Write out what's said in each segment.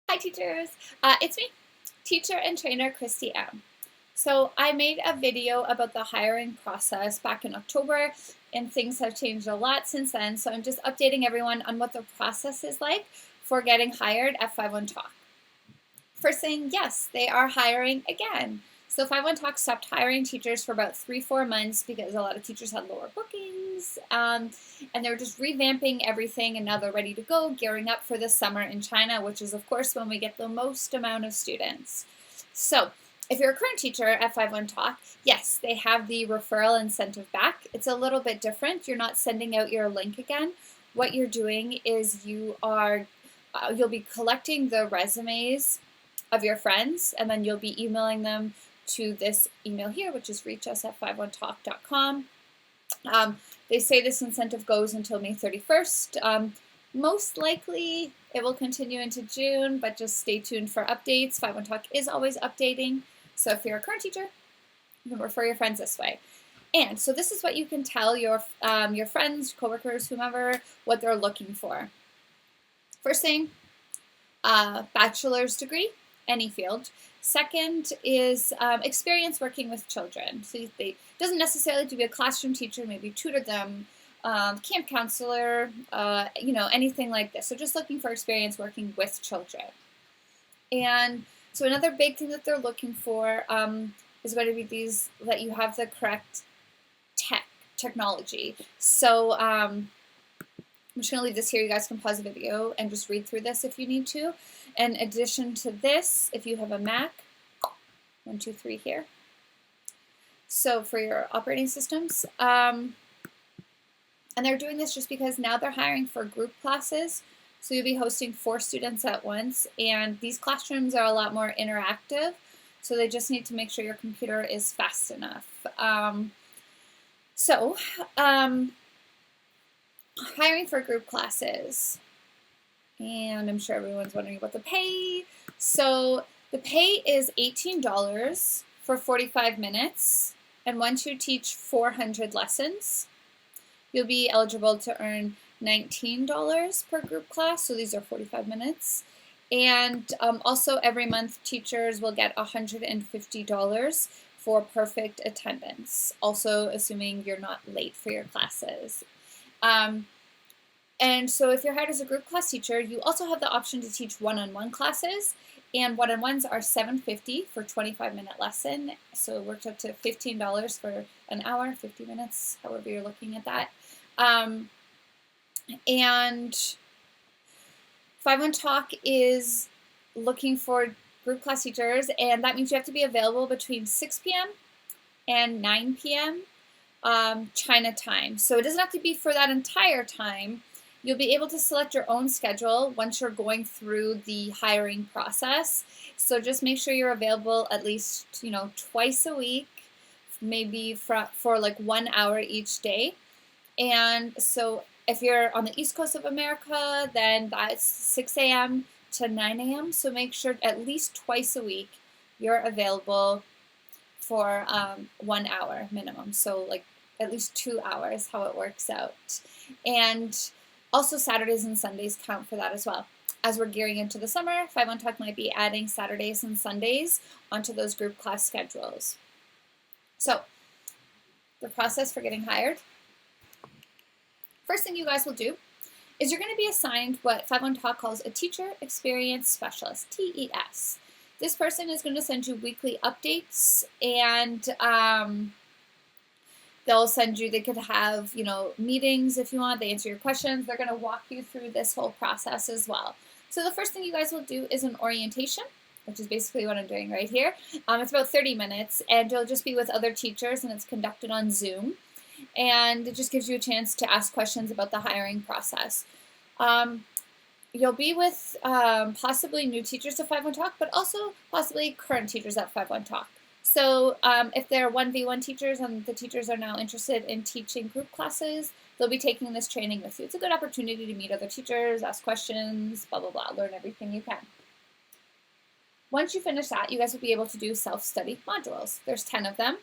Hi teachers, it's me, teacher and trainer Christy M. So I made a video about the hiring process back in October and things have changed a lot since then. So I'm just updating everyone on what the process is like for getting hired at 51 Talk. First thing, yes, they are hiring again. So 51 Talk stopped hiring teachers for about 3-4 months because a lot of teachers had lower bookings, and they were just revamping everything, and now they're ready to go, gearing up for the summer in China, which is of course when we get the most amount of students. So if you're a current teacher at 51 Talk, yes, they have the referral incentive back. It's a little bit different. You're not sending out your link again. What you're doing is you'll be collecting the resumes of your friends, and then you'll be emailing them to this email here, which is reachus@51talk.com. They say this incentive goes until May 31st. Most likely it will continue into June, but just stay tuned for updates. 51 Talk is always updating. So if you're a current teacher, you can refer your friends this way. And so this is what you can tell your friends, coworkers, whomever, what they're looking for. First thing, bachelor's degree, any field. Second is experience working with children. So it doesn't necessarily have to be a classroom teacher, maybe tutor them, camp counselor, anything like this. So just looking for experience working with children. And so another big thing that they're looking for is going to be that you have the correct technology. So I'm just going to leave this here. You guys can pause the video and just read through this if you need to. In addition to this, if you have a Mac, 1, 2, 3 here. So for your operating systems, and they're doing this just because now they're hiring for group classes. So you'll be hosting 4 students at once, and these classrooms are a lot more interactive. So they just need to make sure your computer is fast enough. Hiring for group classes. And I'm sure everyone's wondering about the pay. So the pay is $18 for 45 minutes. And once you teach 400 lessons, you'll be eligible to earn $19 per group class. So these are 45 minutes. And also every month teachers will get $150 for perfect attendance. Also assuming you're not late for your classes. And so if you're hired as a group class teacher, you also have the option to teach one-on-one classes, and one-on-ones are $7.50 for 25-minute lesson. So it works up to $15 for an hour, 50 minutes, however you're looking at that. And 51 Talk is looking for group class teachers, and that means you have to be available between 6 p.m. and 9 p.m. China time. So it doesn't have to be for that entire time. You'll be able to select your own schedule once you're going through the hiring process. So just make sure you're available at least, twice a week, maybe for like 1 hour each day. And so if you're on the East Coast of America, then that's 6 a.m. to 9 a.m. So make sure at least twice a week you're available for 1 hour minimum. So like at least 2 hours, how it works out. And also Saturdays and Sundays count for that as well. As we're gearing into the summer, 51 Talk might be adding Saturdays and Sundays onto those group class schedules. So the process for getting hired. First thing you guys will do is you're going to be assigned what 51 Talk calls a Teacher Experience Specialist, TES. This person is going to send you weekly updates, and they could have, meetings if you want. They answer your questions. They're going to walk you through this whole process as well. So the first thing you guys will do is an orientation, which is basically what I'm doing right here. It's about 30 minutes, and you'll just be with other teachers, and it's conducted on Zoom. And it just gives you a chance to ask questions about the hiring process. You'll be with possibly new teachers to 51 Talk, but also possibly current teachers at 51 Talk. So if they're 1v1 teachers and the teachers are now interested in teaching group classes, they'll be taking this training with you. It's a good opportunity to meet other teachers, ask questions, blah, blah, blah, learn everything you can. Once you finish that, you guys will be able to do self-study modules. There's 10 of them.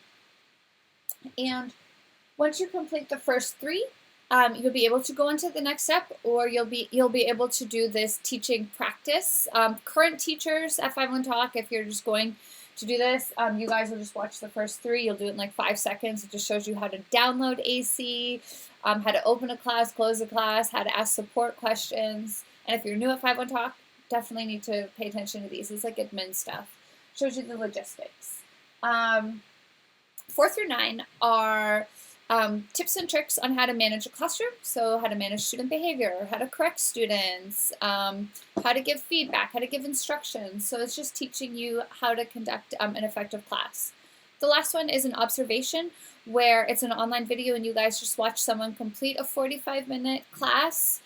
And once you complete the first 3, you'll be able to go into the next step, or you'll be able to do this teaching practice. Current teachers at 5-1 Talk, if you're just going to do this, you guys will just watch the first 3. You'll do it in like 5 seconds. It just shows you how to download AC, how to open a class, close a class, how to ask support questions. And if you're new at 5-1 Talk, definitely need to pay attention to these. It's like admin stuff. Shows you the logistics. 4 through 9 are tips and tricks on how to manage a classroom, so how to manage student behavior, how to correct students, how to give feedback, how to give instructions. So it's just teaching you how to conduct an effective class. The last one is an observation, where it's an online video and you guys just watch someone complete a 45-minute class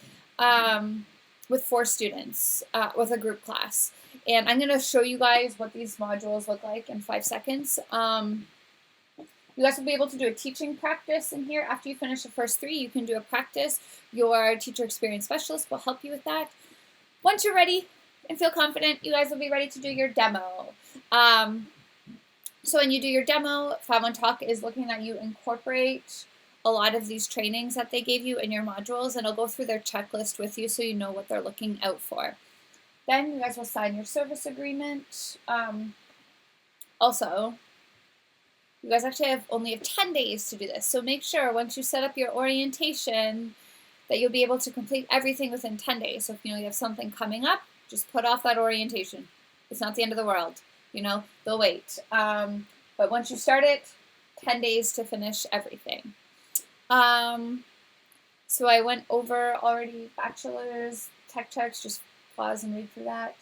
with 4 students, with a group class. And I'm going to show you guys what these modules look like in 5 seconds. You guys will be able to do a teaching practice in here. After you finish the first 3, you can do a practice. Your teacher experience specialist will help you with that. Once you're ready and feel confident, you guys will be ready to do your demo. So when you do your demo, 5-1 Talk is looking at you incorporate a lot of these trainings that they gave you in your modules, and I'll go through their checklist with you so you know what they're looking out for. Then you guys will sign your service agreement. Also, you guys actually only have 10 days to do this, so make sure once you set up your orientation that you'll be able to complete everything within 10 days. So if you have something coming up, just put off that orientation. It's not the end of the world. They'll wait. But once you start it, 10 days to finish everything. So I went over already bachelor's, tech checks, just pause and read through that.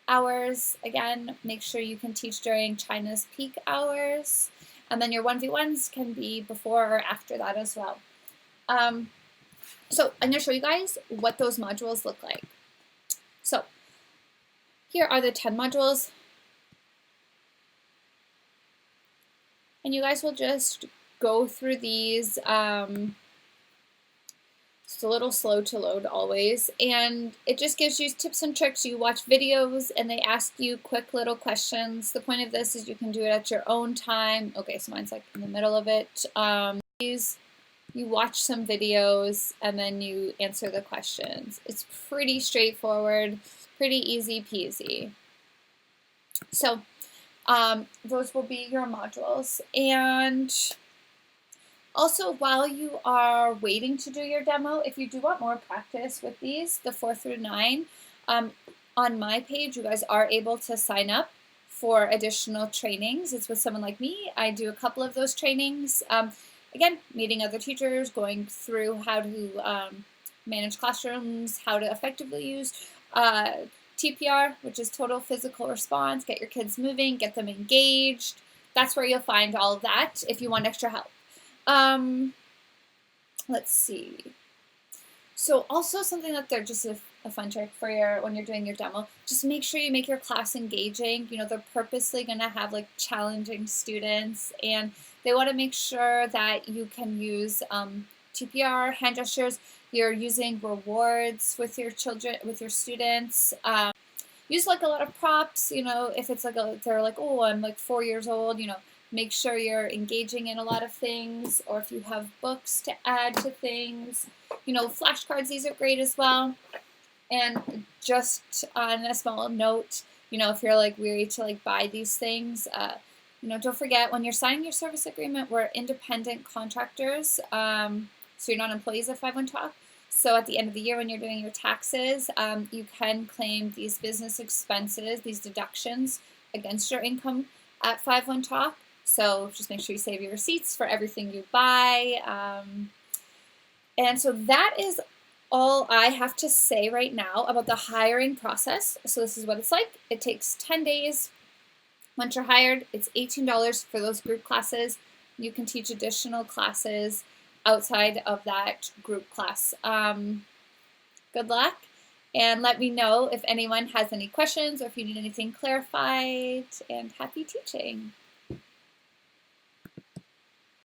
Hours, again, make sure you can teach during China's peak hours. And then your 1v1s can be before or after that as well. So I'm going to show you guys what those modules look like. So here are the 10 modules. And you guys will just go through these. It's a little slow to load always, and it just gives you tips and tricks. You watch videos and they ask you quick little questions. The point of this is you can do it at your own time. Okay, so mine's like in the middle of it. You watch some videos and then you answer the questions. It's pretty straightforward, pretty easy peasy. So those will be your modules. And also, while you are waiting to do your demo, if you do want more practice with these, the 4 through 9, on my page, you guys are able to sign up for additional trainings. It's with someone like me. I do a couple of those trainings. Again, meeting other teachers, going through how to manage classrooms, how to effectively use TPR, which is total physical response, get your kids moving, get them engaged. That's where you'll find all of that if you want extra help. Let's see. So also something that they're just a fun trick for when you're doing your demo, just make sure you make your class engaging. They're purposely going to have like challenging students, and they want to make sure that you can use TPR, hand gestures. You're using rewards with your children, with your students. Use like a lot of props, if it's like they're like, oh, I'm like 4 years old, make sure you're engaging in a lot of things, or if you have books to add to things, flashcards, these are great as well. And just on a small note, if you're like weary to like buy these things, don't forget when you're signing your service agreement, we're independent contractors, so you're not employees of 5-1 Talk. So at the end of the year when you're doing your taxes, you can claim these business expenses, these deductions against your income at 5-1 Talk. So just make sure you save your receipts for everything you buy. And so that is all I have to say right now about the hiring process. So this is what it's like. It takes 10 days. Once you're hired, it's $18 for those group classes. You can teach additional classes outside of that group class. Good luck, and let me know if anyone has any questions or if you need anything clarified, and happy teaching.